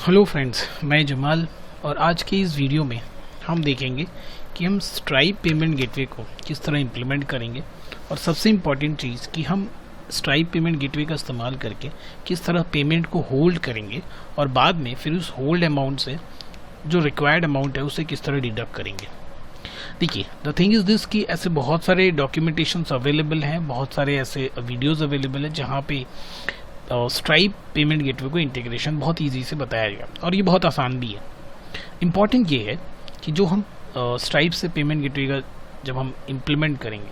Hello friends, मैं जमाल और आज की इस वीडियो में हम देखेंगे कि हम स्ट्राइप पेमेंट गेटवे को किस तरह इम्प्लीमेंट करेंगे और सबसे इम्पॉर्टेंट चीज़ कि हम स्ट्राइप पेमेंट गेटवे का इस्तेमाल करके किस तरह पेमेंट को होल्ड करेंगे और बाद में फिर उस होल्ड अमाउंट से जो रिक्वायर्ड अमाउंट है उसे किस तरह डिडक्ट करेंगे। देखिए, द थिंग इज़ दिस कि ऐसे बहुत सारे डॉक्यूमेंटेशंस अवेलेबल हैं, बहुत सारे ऐसे वीडियोज़ अवेलेबल हैं जहाँ पे स्ट्राइप पेमेंट गेटवे को इंटीग्रेशन बहुत इजी से बताया गया और ये बहुत आसान भी है। इम्पॉर्टेंट ये है कि जो हम स्ट्राइप से पेमेंट गेटवे का जब हम इम्प्लीमेंट करेंगे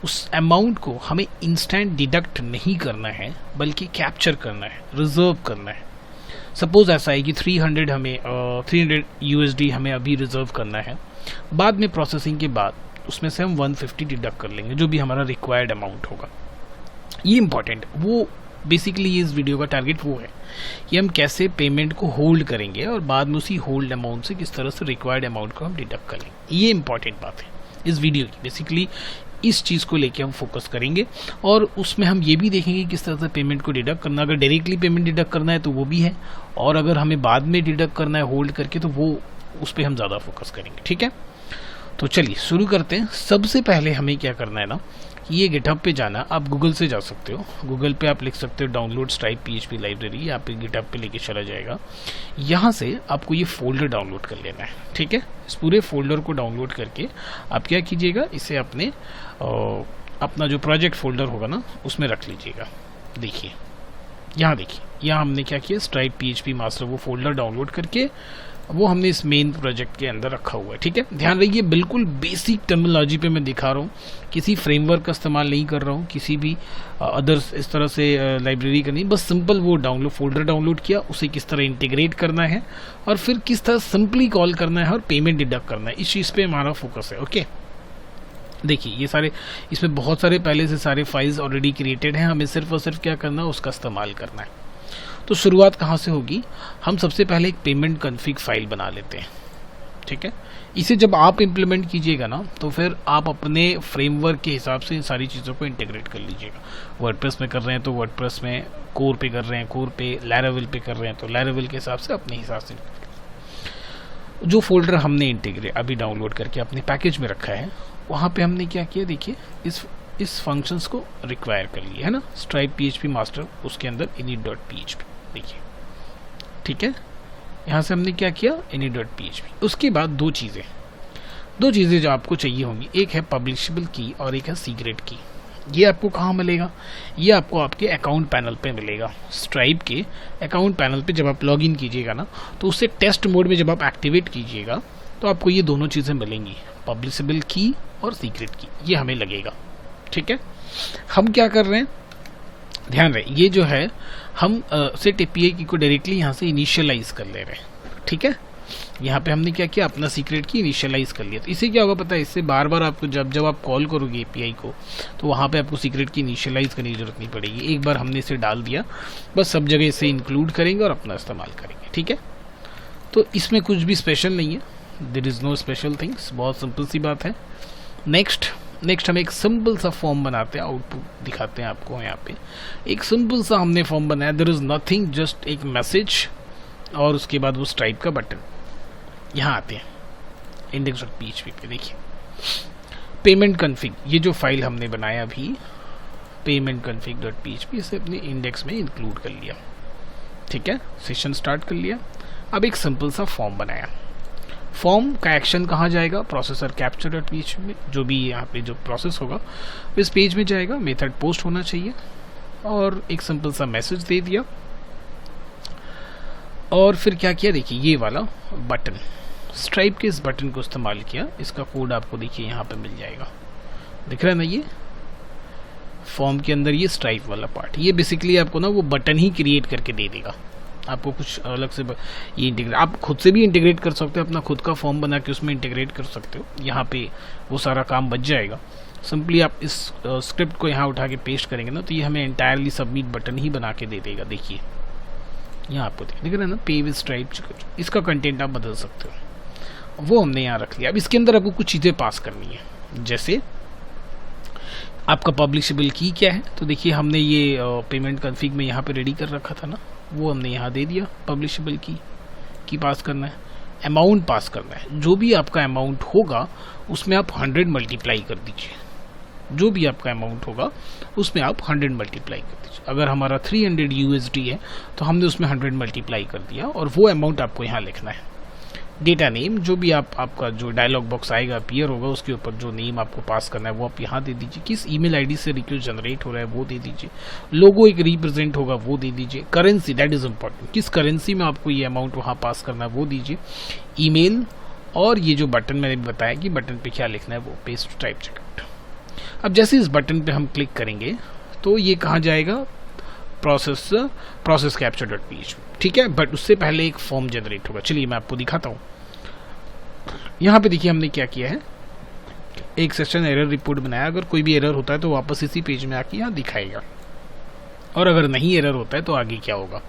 उस अमाउंट को हमें इंस्टेंट डिडक्ट नहीं करना है बल्कि कैप्चर करना है, रिजर्व करना है। सपोज ऐसा है कि 300 हमें 300 USD हमें अभी रिजर्व करना है, बाद में प्रोसेसिंग के बाद उसमें से हम 150 डिडक्ट कर लेंगे जो भी हमारा रिक्वायर्ड अमाउंट होगा। ये इम्पॉर्टेंट, वो बेसिकली इस वीडियो का टारगेट वो है कि हम कैसे पेमेंट को होल्ड करेंगे और बाद में उसी होल्ड अमाउंट से किस तरह से रिक्वायर्ड अमाउंट को हम डिडक्ट करेंगे। ये इंपॉर्टेंट बात है इस वीडियो की। बेसिकली इस चीज़ को लेके हम फोकस करेंगे और उसमें हम ये भी देखेंगे किस तरह से पेमेंट को डिडक्ट करना। अगर डायरेक्टली पेमेंट डिडक्ट करना है तो वो भी है, और अगर हमें बाद में डिडक्ट करना है होल्ड करके तो वो उस पर हम ज़्यादा फोकस करेंगे। ठीक है, तो चलिए शुरू करते हैं। सबसे पहले हमें क्या करना है ना, ये गिटहब पे जाना। आप गूगल से जा सकते हो, गूगल पे आप लिख सकते हो डाउनलोड स्ट्राइप PHP लाइब्रेरी, यहाँ पे गिटहब पे लेके चला जाएगा। यहाँ से आपको ये फोल्डर डाउनलोड कर लेना है। ठीक है, इस पूरे फोल्डर को डाउनलोड करके आप क्या कीजिएगा, इसे अपने अपना जो प्रोजेक्ट फोल्डर होगा ना उसमें रख लीजिएगा। देखिए यहाँ हमने क्या किया, स्ट्राइप PHP मास्टर वो फोल्डर डाउनलोड करके वो हमने इस मेन प्रोजेक्ट के अंदर रखा हुआ है। ठीक है, ध्यान रखिए बिल्कुल बेसिक टर्मिनोलॉजी पे मैं दिखा रहा हूँ, किसी फ्रेमवर्क का इस्तेमाल नहीं कर रहा हूँ, किसी भी अदर्स इस तरह से लाइब्रेरी का नहीं। बस सिंपल वो फोल्डर डाउनलोड किया, उसे किस तरह इंटीग्रेट करना है और फिर किस तरह सिंपली कॉल करना है और पेमेंट डिडक्ट करना है, इस चीज़ पे हमारा फोकस है। ओके, देखिए ये सारे, इसमें बहुत सारे पहले से सारे फाइल्स ऑलरेडी क्रिएटेड हैं, हमें सिर्फ और सिर्फ क्या करना है, उसका इस्तेमाल करना है। तो शुरुआत कहाँ से होगी, हम सबसे पहले एक पेमेंट कॉन्फ़िग फाइल बना लेते हैं। ठीक है, इसे जब आप इम्प्लीमेंट कीजिएगा ना तो फिर आप अपने फ्रेमवर्क के हिसाब से इन सारी चीज़ों को इंटीग्रेट कर लीजिएगा। वर्डप्रेस में कर रहे हैं तो वर्डप्रेस में, कोर पे कर रहे हैं कोर पे, लैरावेल पे कर रहे हैं तो लैरावेल के हिसाब से अपने हिसाब से। जो फोल्डर हमने इंटीग्रेट अभी डाउनलोड करके अपने पैकेज में रखा है, वहाँ पे हमने क्या किया, देखिए इस फंक्शंस को रिक्वायर कर लिया है ना, स्ट्राइप PHP मास्टर, उसके अंदर init.php। देखिए ठीक है, यहाँ से हमने क्या किया, init.php। उसके बाद दो चीज़ें जो आपको चाहिए होंगी, एक है पब्लिशेबल की और एक है सीक्रेट की। ये आपको कहाँ मिलेगा, ये आपको आपके अकाउंट पैनल पे मिलेगा। स्ट्राइप के अकाउंट पैनल पे जब आप लॉगिन कीजिएगा ना तो उससे टेस्ट मोड में जब आप एक्टिवेट कीजिएगा तो आपको ये दोनों चीज़ें मिलेंगी, पब्लिशेबल की और सीक्रेट की, ये हमें लगेगा। ठीक है, हम क्या कर रहे हैं, ध्यान रहे, ये जो है हम सेट API की को डायरेक्टली यहाँ से इनिशियलाइज कर ले रहे हैं। ठीक है, यहाँ पे हमने क्या किया, अपना सीक्रेट की इनिशियलाइज कर लिया। तो इससे क्या होगा पता है, इससे बार बार आपको जब आप कॉल करोगे API को तो वहाँ पे आपको सीक्रेट की इनिशियलाइज करने की जरूरत नहीं पड़ेगी। एक बार हमने इसे डाल दिया, बस सब जगह इसे इंक्लूड करेंगे और अपना इस्तेमाल करेंगे। ठीक है, तो इसमें कुछ भी स्पेशल नहीं है, there is no special things, बहुत सिंपल सी बात है। नेक्स्ट हम एक सिंपल सा फॉर्म बनाते हैं, आउटपुट दिखाते हैं आपको। यहाँ पे एक सिंपल सा हमने फॉर्म बनाया, देयर इज़ नथिंग, जस्ट एक मैसेज और उसके बाद वो स्ट्राइप का बटन। यहाँ आते हैं index.php पे, देखिए पेमेंट कॉन्फ़िग, ये जो फाइल हमने बनाया अभी पेमेंट config.php, इसे अपने इंडेक्स में इंक्लूड कर लिया। ठीक है, सेशन स्टार्ट कर लिया। अब एक सिंपल सा फॉर्म बनाया, फॉर्म का एक्शन कहाँ जाएगा, प्रोसेसर capture.php में, जो भी यहाँ पे जो प्रोसेस होगा इस पेज में जाएगा। मेथड पोस्ट होना चाहिए और एक सिंपल सा मैसेज दे दिया और फिर क्या किया, देखिए ये वाला बटन, स्ट्राइप के इस बटन को इस्तेमाल किया। इसका कोड आपको देखिए यहाँ पे मिल जाएगा, दिख रहा है ना, ये फॉर्म के अंदर ये स्ट्राइप वाला पार्ट, ये बेसिकली आपको ना वो बटन ही क्रिएट करके दे देगा। आपको कुछ अलग से ये इंटीग्रेट, आप खुद से भी इंटीग्रेट कर सकते हो, अपना खुद का फॉर्म बना के उसमें इंटीग्रेट कर सकते हो। यहाँ पे वो सारा काम बच जाएगा। सिंपली आप इस स्क्रिप्ट को यहाँ उठा के पेस्ट करेंगे ना तो ये हमें एंटायरली सबमिट बटन ही बना के दे देगा। देखिए यहाँ आपको दिख रहा है ना, पे विद स्ट्राइप, इसका कंटेंट आप बदल सकते हो, वो हमने यहाँ रख लिया। अब इसके अंदर आपको कुछ चीज़ें पास करनी है, जैसे आपका पब्लिशेबल की क्या है। तो देखिए हमने ये पेमेंट कॉन्फ़िग में यहाँ पे रेडी कर रखा था ना, वो हमने यहाँ दे दिया पब्लिशेबल की। की पास करना है, अमाउंट पास करना है। जो भी आपका अमाउंट होगा उसमें आप 100 मल्टीप्लाई कर दीजिए। जो भी आपका अमाउंट होगा उसमें आप 100 मल्टीप्लाई कर दीजिए। अगर हमारा 300 USD है तो हमने उसमें 100 मल्टीप्लाई कर दिया और वो अमाउंट आपको यहाँ लिखना है। डेटा नेम जो भी आपका जो डायलॉग बॉक्स आएगा अपीयर होगा उसके ऊपर जो नेम आपको पास करना है वो आप यहाँ दे दीजिए। किस ईमेल आईडी से रिक्वेस्ट जनरेट हो रहा है वो दे दीजिए। लोगो एक रिप्रेजेंट होगा वो दे दीजिए। करेंसी, दैट इज इम्पॉर्टेंट, किस करेंसी में आपको ये अमाउंट वहाँ पास करना है वो दीजिए। ईमेल और ये जो बटन मैंने बताया कि बटन पे क्या लिखना है वो पेस्ट टाइप चेकआउट। अब जैसे इस बटन पे हम क्लिक करेंगे तो ये कहाँ जाएगा, प्रोसेस कैप्चर डॉट PHP, ठीक है। बट उससे पहले एक फॉर्म जनरेट होगा। चलिए मैं आपको दिखाता हूँ। यहाँ पे देखिए हमने क्या किया है, एक सेशन एरर रिपोर्ट बनाया। अगर कोई भी एरर होता है तो वापस इसी पेज में आके यहाँ दिखाएगा, और अगर नहीं एरर होता है तो आगे क्या होगा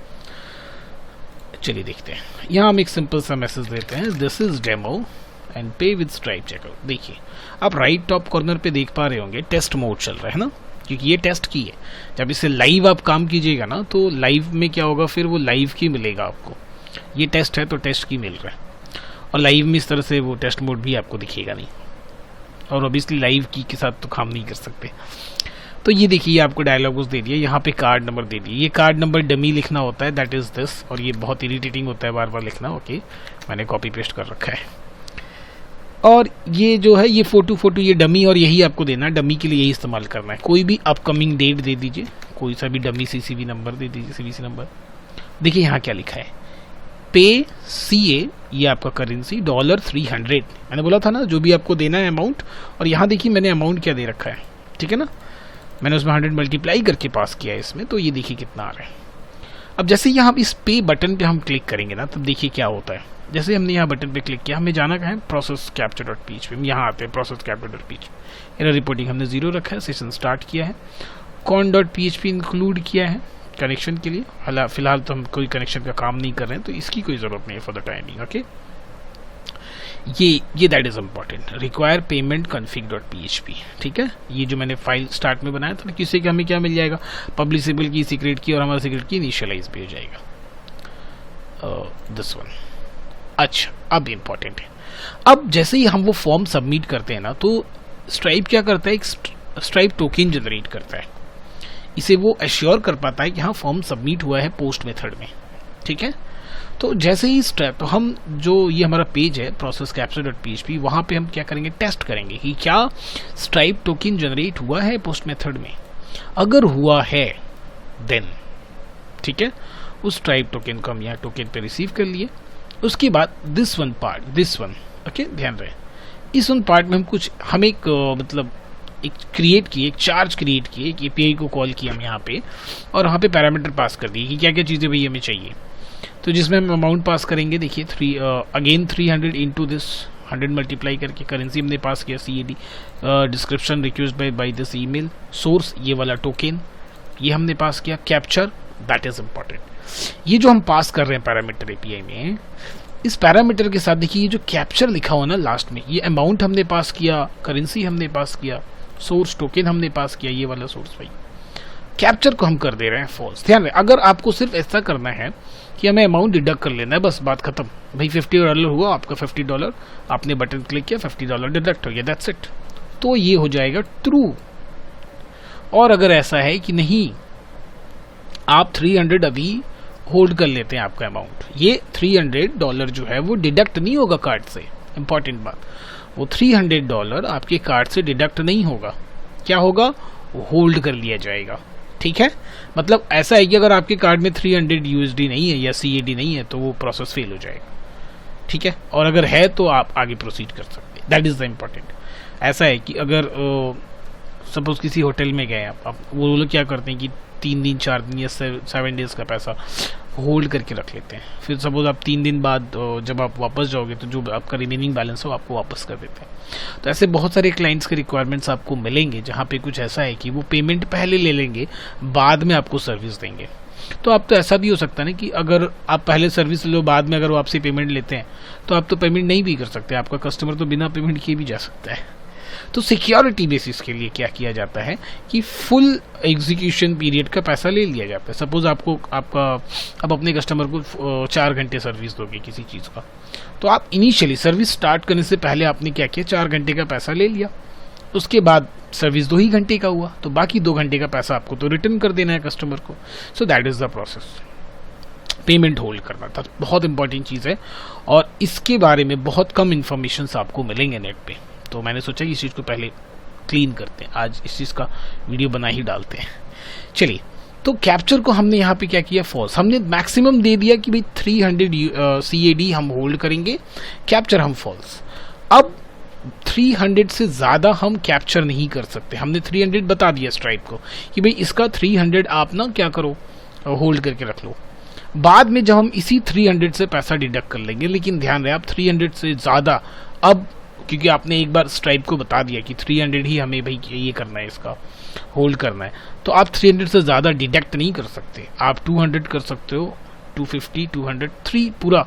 चलिए देखते हैं। यहाँ हम एक सिंपल सा मैसेज देते हैं, दिस इज डेमो एंड पे विद स्ट्राइप चेकआउट। देखिए आप राइट टॉप कॉर्नर पे देख पा रहे होंगे टेस्ट मोड चल रहा है ना, क्योंकि ये टेस्ट की है। जब इसे लाइव आप काम कीजिएगा ना तो लाइव में क्या होगा, फिर वो लाइव की मिलेगा आपको। ये टेस्ट है तो टेस्ट की मिल रहा है, और लाइव में इस तरह से वो टेस्ट मोड भी आपको दिखेगा नहीं, और ऑब्वियसली लाइव की के साथ तो काम नहीं कर सकते। तो ये देखिए आपको डायलॉग बॉक्स दे दिया, यहाँ पे कार्ड नंबर दे दिया। ये कार्ड नंबर डमी लिखना होता है, दैट इज दिस, और ये बहुत इरिटेटिंग होता है बार बार लिखना। ओके मैंने कॉपी पेस्ट कर रखा है। और ये जो है ये फोटो ये डमी, और यही आपको देना है, डमी के लिए यही इस्तेमाल करना है। कोई भी अपकमिंग डेट दे दीजिए, कोई सा भी डमी CCV नंबर दे दीजिए, CVC नंबर। देखिए यहाँ क्या लिखा है, पे CA, ये आपका करेंसी $300। मैंने बोला था ना जो भी आपको देना है अमाउंट, और यहाँ देखिए मैंने अमाउंट क्या दे रखा है, ठीक है ना। मैंने उसमें 100 मल्टीप्लाई करके पास किया है इसमें, तो ये देखिए कितना आ रहा है। अब जैसे यहाँ इस पे बटन पे हम क्लिक करेंगे ना, तब देखिए क्या होता है। जैसे हमने यहाँ बटन पे क्लिक किया, हमें जाना कहाँ है, प्रोसेस कैप्चर डॉट PHP। हम यहाँ आते हैं process capture dot PHP। Error reporting हमने 0 रखा है, सेशन स्टार्ट किया है, कॉन डॉट PHP इंक्लूड किया है कनेक्शन के लिए। फिलहाल तो हम कोई कनेक्शन का काम नहीं कर रहे हैं, तो इसकी कोई ज़रूरत नहीं है फॉर द टाइमिंग। ओके ये that is important, require payment config dot PHP, ठीक है। ये जो मैंने फाइल स्टार्ट में बनाया था, किसी के हमें क्या मिल जाएगा, पब्लिशेबल की, सीक्रेट की, और हमारा सीक्रेट की इनिशियलाइज भी हो जाएगा, दिस वन। अच्छा अब इम्पॉर्टेंट है, अब जैसे ही हम वो फॉर्म सबमिट करते हैं ना, तो स्ट्राइप क्या करता है, एक स्ट्राइप टोकन जनरेट करता है। इसे वो एश्योर कर पाता है कि हाँ फॉर्म सबमिट हुआ है पोस्ट मेथड में, ठीक है। तो जैसे ही स्टेप, तो हम जो ये हमारा पेज है प्रोसेस कैप्चर डॉट PHP, वहाँ पे हम क्या करेंगे, टेस्ट करेंगे कि क्या स्ट्राइप टोकन जनरेट हुआ है पोस्ट मेथड में। अगर हुआ है देन ठीक है, उस स्ट्राइप टोकन को हम यहाँ टोकन पे रिसीव कर लिए। उसके बाद दिस वन ओके ध्यान रहे, इस वन पार्ट में हम कुछ एक मतलब एक क्रिएट किए, एक चार्ज क्रिएट किए, एक API को कॉल किया हम यहाँ पे, और वहाँ पे पैरामीटर पास कर दिए कि क्या क्या चीज़ें भाई हमें चाहिए। तो जिसमें हम अमाउंट पास करेंगे, देखिए अगेन 300 इंटू दिस 100 मल्टीप्लाई करके करेंसी हमने पास किया CAD, description request by this email, source ये वाला टोकन ये हमने पास किया, कैप्चर दैट इज इम्पॉर्टेंट। ये जो हम पास कर रहे हैं पैरामीटर API में, इस पैरामीटर के साथ देखिए ये जो कैप्चर लिखा हुआ ना लास्ट में, ये अमाउंट हमने पास किया, करेंसी हमने पास किया, सोर्स टोकन हमने पास किया, ये वाला सोर्स भाई कैप्चर को हम कर दे रहे हैं फॉल्स। ध्यान रहे, अगर आपको सिर्फ ऐसा करना है कि हमें अमाउंट डिडक्ट कर लेना है, बस बात खत्म भाई, $50 हुआ आपका, $50 आपने बटन क्लिक किया, $50 डिडक्ट हो गया, दैट्स इट, तो ये हो जाएगा ट्रू। और अगर ऐसा है कि नहीं आप 300 अभी होल्ड कर लेते हैं आपका अमाउंट, ये $300 जो है वो डिडक्ट नहीं होगा कार्ड से। इंपॉर्टेंट बात, वो $300 आपके कार्ड से डिडक्ट नहीं होगा, क्या होगा, होल्ड कर लिया जाएगा, ठीक है। मतलब ऐसा है कि अगर आपके कार्ड में 300 USD नहीं है या CAD नहीं है तो वो प्रोसेस फेल हो जाएगा, ठीक है। और अगर है तो आप आगे प्रोसीड कर सकते हैं, दैट इज द इम्पोर्टेंट। ऐसा है कि अगर सपोज किसी होटल में गए आप, वो लोग क्या करते हैं कि 3 दिन 4 दिन या 7 डेज का पैसा होल्ड करके रख लेते हैं, फिर सपोज आप 3 दिन बाद जब आप वापस जाओगे तो जो आपका रिमेनिंग बैलेंस हो आपको वापस कर देते हैं। तो ऐसे बहुत सारे क्लाइंट्स के रिक्वायरमेंट्स आपको मिलेंगे जहाँ पे कुछ ऐसा है कि वो पेमेंट पहले ले लेंगे, बाद में आपको सर्विस देंगे। तो अब तो ऐसा भी हो सकता है ना कि अगर आप पहले सर्विस लो, बाद में अगर वो आपसे पेमेंट लेते हैं तो आप तो पेमेंट नहीं भी कर सकते, आपका कस्टमर तो बिना पेमेंट किए भी जा सकता है। तो सिक्योरिटी बेसिस के लिए क्या किया जाता है कि फुल एग्जीक्यूशन पीरियड का पैसा ले लिया जाता है। सपोज आप अपने कस्टमर को 4 घंटे सर्विस दोगे किसी चीज़ का, तो आप इनिशियली सर्विस स्टार्ट करने से पहले आपने क्या किया, 4 घंटे का पैसा ले लिया। उसके बाद सर्विस 2 ही घंटे का हुआ, तो बाकी 2 घंटे का पैसा आपको तो रिटर्न कर देना है कस्टमर को। So that is the process. Payment hold करना था बहुत इंपॉर्टेंट चीज़ है, और इसके बारे में बहुत कम इन्फॉर्मेशन आपको मिलेंगे नेट पे। तो मैंने सोचा कि इस चीज़ को पहले क्लीन करते हैं, आज इस चीज़ का वीडियो बना ही डालते हैं। चलिए, तो कैप्चर को हमने यहाँ पे क्या किया, फॉल्स। हमने मैक्सिमम दे दिया कि भाई 300 CAD हम होल्ड करेंगे, कैप्चर हम फॉल्स। अब 300 से ज़्यादा हम कैप्चर नहीं कर सकते। हमने 300 बता दिया स्ट्राइप को कि भाई इसका 300 आप ना क्या करो, होल्ड करके रख लो। बाद में जब हम इसी 300 से पैसा डिडक्ट कर लेंगे, लेकिन ध्यान रहे आप 300 से ज़्यादा, अब क्योंकि आपने एक बार स्ट्राइप को बता दिया कि 300 ही हमें भाई ये करना है, इसका होल्ड करना है, तो आप 300 से ज़्यादा डिडक्ट नहीं कर सकते। आप 200 कर सकते हो, 250, 200, 3 पूरा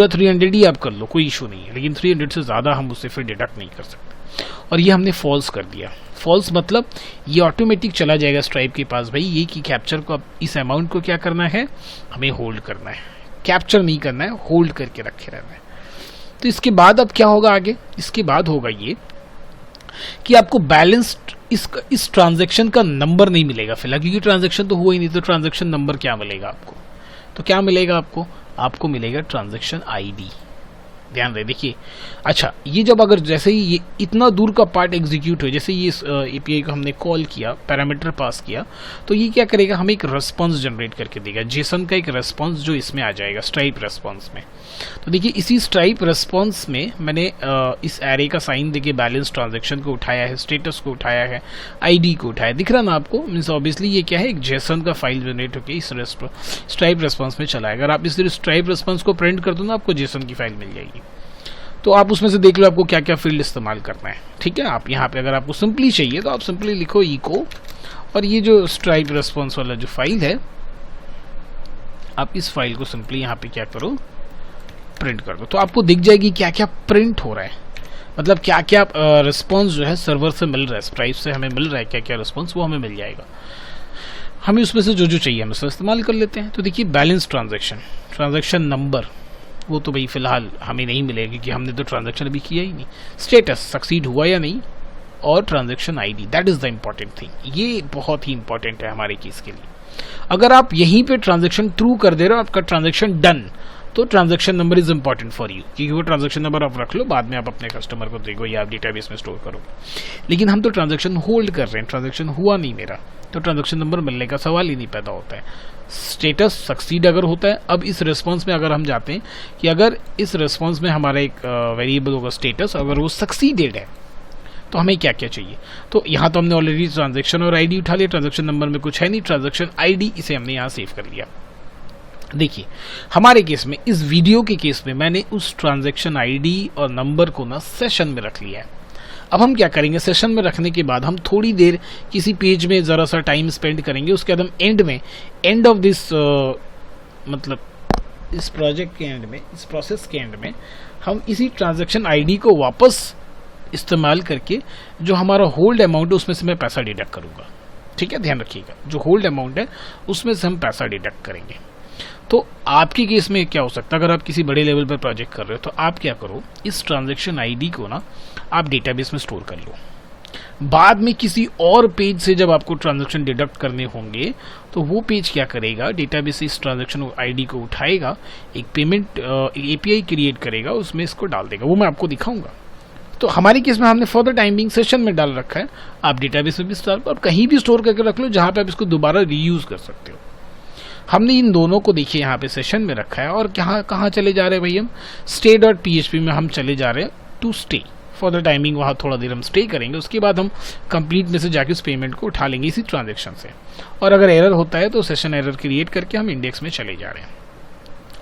300 ही आप कर लो, कोई इशू नहीं है, लेकिन 300 से ज़्यादा हम उससे फिर डिडक्ट नहीं कर सकते। और ये हमने फॉल्स कर दिया। फॉल्स मतलब ये ऑटोमेटिक चला जाएगा स्ट्राइप के पास, भाई ये कि कैप्चर को अब इस अमाउंट को क्या करना है, हमें होल्ड करना है, कैप्चर नहीं करना है, होल्ड करके रखे रहना है। तो इसके बाद अब क्या होगा आगे, इसके बाद होगा ये कि आपको बैलेंस इस ट्रांजैक्शन का नंबर नहीं मिलेगा फिलहाल, क्योंकि ट्रांजैक्शन तो हुआ ही नहीं, तो ट्रांजैक्शन नंबर क्या मिलेगा आपको, तो क्या मिलेगा आपको मिलेगा ट्रांजैक्शन आईडी। ध्यान रहे, देखिए, अच्छा ये जब अगर जैसे ही ये इतना दूर का पार्ट एग्जीक्यूट हो, जैसे ये API को हमने कॉल किया, पैरामीटर पास किया, तो ये क्या करेगा, हमें एक रेस्पॉन्स जनरेट करके देगा, जेसन का एक रेस्पॉन्स जो इसमें आ जाएगा स्ट्राइप रेस्पॉन्स में। तो देखिए इसी स्ट्राइप रेस्पॉन्स में मैंने इस एरे का साइन देके बैलेंस ट्रांजेक्शन को उठाया है, स्टेटस को उठाया है, ID को उठाया, दिख रहा ना आपको, मीन्स ऑब्वियसली ये क्या है, एक जेसन का फाइल जनरेट होकर इस स्ट्राइप रेस्पॉन्स में चला है। अगर आप इस स्ट्राइप रेस्पॉन्स को प्रिंट कर दो ना, आपको जेसन की फाइल मिल जाएगी। तो आप उसमें से देख लो आपको क्या क्या फील्ड इस्तेमाल करना है, ठीक है। आप यहाँ पे अगर आपको सिंपली चाहिए तो आप सिंपली लिखो इको, और ये जो स्ट्राइप रेस्पॉन्स वाला जो फाइल है, आप इस फाइल को सिंपली यहाँ पे क्या करो, प्रिंट कर दो। तो आपको दिख जाएगी क्या क्या प्रिंट हो रहा है, मतलब क्या क्या रिस्पॉन्स जो है सर्वर से मिल रहा है, स्ट्राइप से हमें मिल रहा है, क्या क्या रिस्पॉन्स वो हमें मिल जाएगा। हमें उसमें से जो चाहिए हम उसको इस्तेमाल कर लेते हैं। तो देखिए बैलेंस ट्रांजैक्शन नंबर, वो तो भाई फिलहाल हमें नहीं मिलेगा क्योंकि हमने तो ट्रांजैक्शन अभी किया ही नहीं। स्टेटस सक्सीड हुआ या नहीं, और transaction ID, that is the important thing. ये बहुत ही इंपॉर्टेंट है हमारे केस के लिए। अगर आप यहीं पे ट्रांजैक्शन थ्रू कर दे रहे हो, आपका ट्रांजैक्शन डन, तो transaction number is important for you, क्योंकि वो ट्रांजैक्शन नंबर आप रख लो, बाद में आप अपने कस्टमर को देखो या आप डेटाबेस में स्टोर करोगे। लेकिन हम तो ट्रांजैक्शन होल्ड कर रहे हैं, ट्रांजैक्शन हुआ नहीं मेरा, तो ट्रांजैक्शन नंबर मिलने का सवाल ही नहीं पैदा होता है। स्टेटस सक्सीड अगर होता है, अब इस रेस्पॉन्स में अगर हम जाते हैं कि अगर इस रेस्पॉन्स में हमारा एक वेरिएबल होगा स्टेटस, अगर वो सक्सीडेड है तो हमें क्या क्या चाहिए। तो यहाँ तो हमने ऑलरेडी ट्रांजैक्शन और ID उठा लिया, ट्रांजैक्शन नंबर में कुछ है नहीं, ट्रांजैक्शन ID इसे हमने यहाँ सेव कर लिया। देखिए हमारे केस में, इस वीडियो के केस में मैंने उस ट्रांजैक्शन ID और नंबर को ना सेशन में रख लिया है। अब हम क्या करेंगे, सेशन में रखने के बाद हम थोड़ी देर किसी पेज में ज़रा सा टाइम स्पेंड करेंगे, उसके बाद हम एंड ऑफ दिस मतलब इस प्रोजेक्ट के एंड में, इस प्रोसेस के एंड में, हम इसी ट्रांजैक्शन ID को वापस इस्तेमाल करके जो हमारा होल्ड अमाउंट है उसमें से मैं पैसा डिडक्ट करूँगा, ठीक है। ध्यान रखिएगा, जो होल्ड अमाउंट है उसमें से हम पैसा डिडक्ट करेंगे। तो आपके केस में क्या हो सकता है, अगर आप किसी बड़े लेवल पर प्रोजेक्ट कर रहे हो, तो आप क्या करो, इस ट्रांजैक्शन ID को ना आप डेटाबेस में स्टोर कर लो। बाद में किसी और पेज से जब आपको ट्रांजैक्शन डिडक्ट करने होंगे, तो वो पेज क्या करेगा, डेटाबेस से इस ट्रांजैक्शन ID को उठाएगा, एक पेमेंट API क्रिएट करेगा, उसमें इसको डाल देगा, वो मैं आपको दिखाऊंगा। तो हमारे केस में हमने for the time being session में डाल रखा है, आप डेटाबेस में भी स्टोर, और कहीं भी स्टोर करके रख लो जहाँ पे आप इसको दोबारा रीयूज कर सकते हो। हमने इन दोनों को देखिए यहाँ पे सेशन में रखा है, और कहाँ चले जा रहे हैं भाई, हम stay.php में हम चले जा रहे हैं to stay for the timing. वहाँ थोड़ा देर हम स्टे करेंगे, उसके बाद हम कंप्लीट में से जाके उस पेमेंट को उठा लेंगे इसी ट्रांजैक्शन से। और अगर एरर होता है तो सेशन एरर क्रिएट करके हम इंडेक्स में चले जा रहे हैं।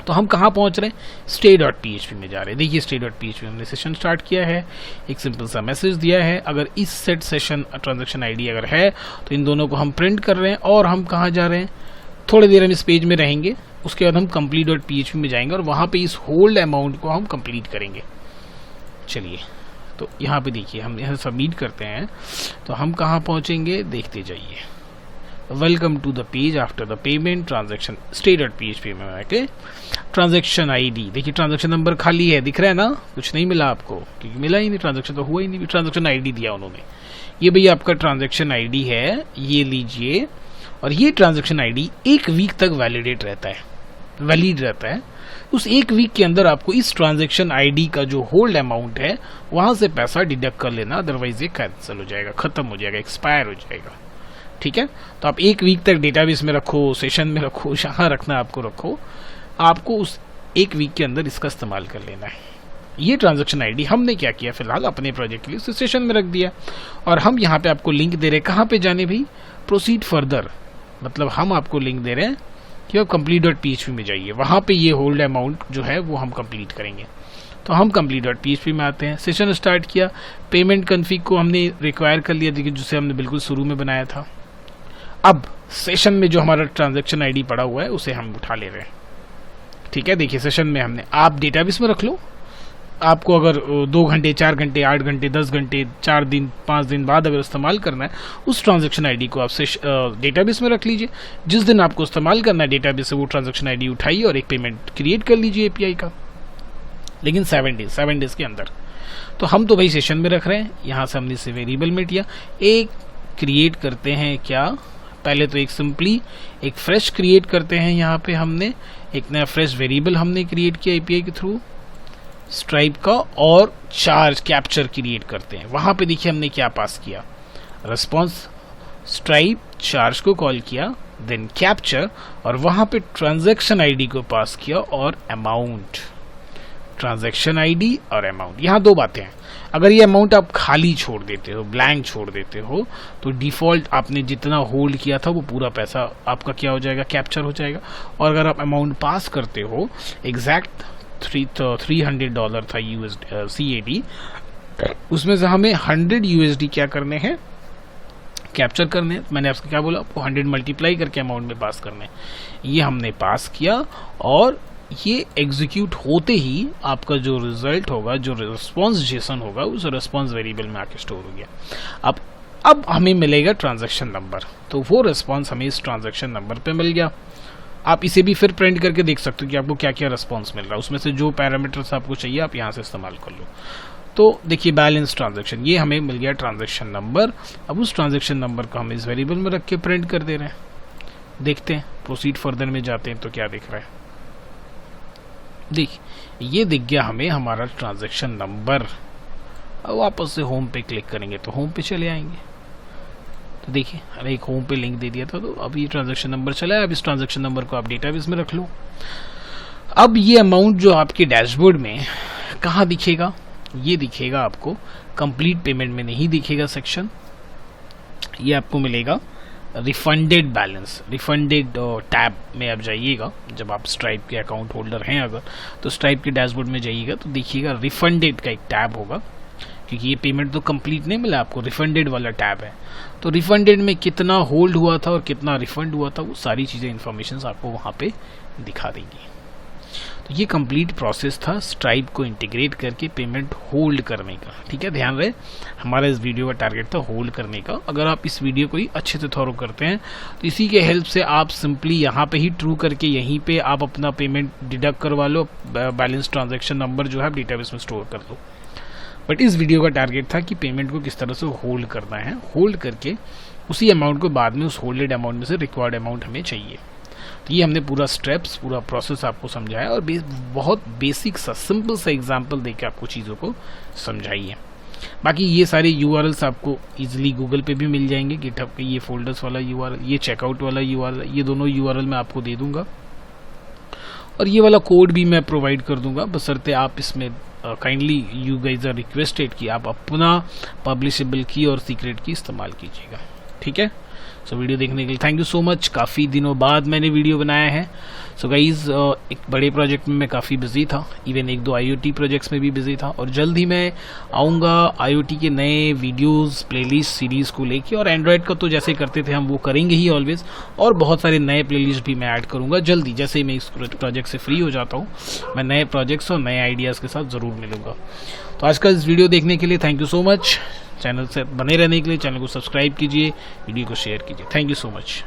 तो हम कहाँ पहुँच रहे हैं, stay.php में जा रहे हैं। देखिए stay.php हमने सेशन स्टार्ट किया है, एक सिंपल सा मैसेज दिया है, अगर इस सेट सेशन ट्रांजैक्शन ID अगर है तो इन दोनों को हम प्रिंट कर रहे हैं। और हम कहाँ जा रहे हैं, थोड़ी देर हम इस पेज में रहेंगे, उसके बाद हम complete.php में जाएंगे और वहाँ पे इस होल्ड अमाउंट को हम कंप्लीट करेंगे। चलिए तो यहाँ पे देखिए हम यहाँ सबमिट करते हैं तो हम कहाँ पहुँचेंगे, देखते जाइए। Welcome to the page after the payment transaction stated PHP में आके ट्रांजैक्शन ID, देखिए ट्रांजैक्शन नंबर खाली है, दिख रहा है ना, कुछ नहीं मिला आपको क्योंकि मिला ही नहीं, ट्रांजैक्शन तो हुआ ही नहीं, ट्रांजैक्शन ID दिया उन्होंने। ये भैया आपका ट्रांजैक्शन ID है, ये लीजिए। और ये ट्रांजैक्शन ID 1 वीक तक वैलिड रहता है। उस 1 वीक के अंदर आपको इस ट्रांजैक्शन ID का जो होल्ड अमाउंट है वहां से पैसा डिडक्ट कर लेना, अदरवाइज ये कैंसिल हो जाएगा, खत्म हो जाएगा, एक्सपायर हो जाएगा। ठीक है, तो आप 1 वीक तक डेटाबेस में रखो, सेशन में रखो, जहां रखना आपको रखो, आपको उस 1 वीक के अंदर इसका इस्तेमाल कर लेना है। ये ट्रांजैक्शन ID हमने क्या किया, फिलहाल अपने प्रोजेक्ट के लिए उसे सेशन में रख दिया। और हम यहाँ पे आपको लिंक दे रहे हैं, कहाँ पे जाने भाई, प्रोसीड फर्दर, मतलब हम आपको लिंक दे रहे हैं कि आप complete.php में जाइए, वहाँ पे ये होल्ड अमाउंट जो है वो हम कंप्लीट करेंगे। तो हम complete.php में आते हैं, सेशन स्टार्ट किया, पेमेंट कन्फिग को हमने रिक्वायर कर लिया, देखिए जिसे हमने बिल्कुल शुरू में बनाया था। अब सेशन में जो हमारा ट्रांजैक्शन ID पड़ा हुआ है उसे हम उठा ले रहे हैं। ठीक है, देखिए सेशन में हमने, आप डेटाबेस में रख लो, आपको अगर 2 घंटे 4 घंटे 8 घंटे 10 घंटे 4 दिन 5 दिन बाद अगर इस्तेमाल करना है, उस ट्रांजैक्शन ID को आप डेटाबेस में रख लीजिए। जिस दिन आपको इस्तेमाल करना है डेटाबेस से वो ट्रांजैक्शन ID उठाइए और एक पेमेंट क्रिएट कर लीजिए API का, लेकिन 7 डेज के अंदर। तो हम तो भाई सेशन में रख रहे हैं, यहाँ से हमने इसे वेरिएबल में लिया, एक क्रिएट करते हैं क्या, पहले तो एक सिंपली एक फ्रेश क्रिएट करते हैं, यहाँ पे हमने एक नया फ्रेश वेरिएबल हमने क्रिएट किया API के थ्रू स्ट्राइप का, और चार्ज कैप्चर क्रिएट करते हैं। वहां पे देखिए हमने क्या पास किया, रिस्पॉन्स स्ट्राइप चार्ज को कॉल किया, देन कैप्चर, और वहां पे ट्रांजैक्शन ID को पास किया और अमाउंट, ट्रांजैक्शन ID और अमाउंट। यहाँ 2 बातें हैं, अगर ये अमाउंट आप खाली छोड़ देते हो, ब्लैंक छोड़ देते हो, तो डिफॉल्ट आपने जितना होल्ड किया था वो पूरा पैसा आपका क्या हो जाएगा, कैप्चर हो जाएगा। और अगर आप अमाउंट पास करते हो, एग्जैक्ट $300 था CAD, उसमें से हमें 100 USD क्या करने हैं, कैप्चर करने हैं। मैंने आपको क्या बोला, आपको 100 मल्टीप्लाई करके अमाउंट में पास करने हैं। ये हमने पास किया और ये एग्जीक्यूट होते ही आपका जो रिजल्ट होगा, जो रिस्पॉन्स जेसन होगा, उस रिस्पॉन्स वेरिएबल में आके स्टोर हो गया। अब हमें मिलेगा ट्रांजैक्शन नंबर, तो वो रिस्पॉन्स हमें इस ट्रांजैक्शन नंबर पे मिल गया। आप इसे भी फिर प्रिंट करके देख सकते हो कि आपको क्या क्या रिस्पॉन्स मिल रहा है, उसमें से जो पैरामीटर्स आपको चाहिए आप यहाँ से इस्तेमाल कर लो। तो देखिए बैलेंस ट्रांजैक्शन, ये हमें मिल गया ट्रांजैक्शन नंबर। अब उस ट्रांजैक्शन नंबर को हम इस वेरिएबल में रख के प्रिंट कर दे रहे हैं। देखते हैं, प्रोसीड फर्दर में जाते हैं तो क्या दिख रहा है, देखिए ये दिख गया हमें हमारा ट्रांजैक्शन नंबर। अब वापस से होम पे क्लिक करेंगे तो होम पे चले आएंगे। तो देखिए अरे एक होम पे लिंक दे दिया था, तो अब ये ट्रांजैक्शन नंबर चला है। अब इस ट्रांजैक्शन नंबर को आप डेटाबेस में रख लो। अब ये अमाउंट जो आपके डैशबोर्ड में कहाँ दिखेगा, ये दिखेगा आपको कंप्लीट पेमेंट में नहीं दिखेगा सेक्शन, ये आपको मिलेगा रिफंडेड बैलेंस, रिफंडेड टैब में आप जाइएगा। जब आप स्ट्राइप के अकाउंट होल्डर हैं अगर, तो स्ट्राइप के डैशबोर्ड में जाइएगा तो देखिएगा रिफंडेड का एक टैब होगा, क्योंकि ये पेमेंट तो कंप्लीट नहीं मिला आपको, रिफंडेड वाला टैब है। तो रिफंडेड में कितना होल्ड हुआ था और कितना रिफंड हुआ था, वो सारी चीज़ें इन्फॉर्मेशन आपको वहाँ पे दिखा देंगी। तो ये कंप्लीट प्रोसेस था स्ट्राइप को इंटीग्रेट करके पेमेंट होल्ड करने का। ठीक है, ध्यान रहे हमारा इस वीडियो का टारगेट था होल्ड करने का। अगर आप इस वीडियो को ही अच्छे से थॉरो करते हैं तो इसी के हेल्प से आप सिंपली यहाँ पे ही ट्रू करके यहीं पे आप अपना पेमेंट डिडक्ट करवा लो, बैलेंस ट्रांजैक्शन नंबर जो है आप डेटाबेस में स्टोर कर लो। बट इस वीडियो का टारगेट था कि पेमेंट को किस तरह से होल्ड करना है, होल्ड करके उसी अमाउंट को बाद में उस होल्डेड अमाउंट में से रिक्वायर्ड अमाउंट हमें चाहिए। तो ये हमने पूरा स्टेप्स, पूरा प्रोसेस आपको समझाया और बहुत बेसिक सा सिंपल सा एग्जांपल देके आपको चीज़ों को समझाई है। बाकी ये सारे URLs आपको इजीली गूगल पे भी मिल जाएंगे, गिटहब पे ये फोल्डर्स वाला URL, ये चेकआउट वाला URL, ये दोनों URL मैं आपको दे दूंगा और ये वाला कोड भी मैं प्रोवाइड कर दूंगा, बशर्ते आप इसमें kindly you guys are requested कि आप अपना पब्लिशेबल की और सीक्रेट की इस्तेमाल कीजिएगा। ठीक है, सो वीडियो देखने के लिए थैंक यू सो मच। काफ़ी दिनों बाद मैंने वीडियो बनाया है, सो गाइज़ एक बड़े प्रोजेक्ट में मैं काफ़ी बिजी था, इवन 1-2 IoT प्रोजेक्ट्स में भी बिजी था, और जल्द ही मैं आऊँगा IoT के नए वीडियोस प्लेलिस्ट सीरीज़ को लेके। और एंड्रॉयड का तो जैसे करते थे हम वो करेंगे ही ऑलवेज, और बहुत सारे नए प्लेलिस्ट भी मैं ऐड करूँगा जल्दी। जैसे ही मैं इस प्रोजेक्ट से फ्री हो जाता हूँ, मैं नए प्रोजेक्ट्स और नए आइडियाज़ के साथ ज़रूर मिलूँगा। तो आज का इस वीडियो देखने के लिए thank you so much. Channel से बने रहने के लिए चैनल को सब्सक्राइब कीजिए, वीडियो को शेयर कीजिए। Thank you so much.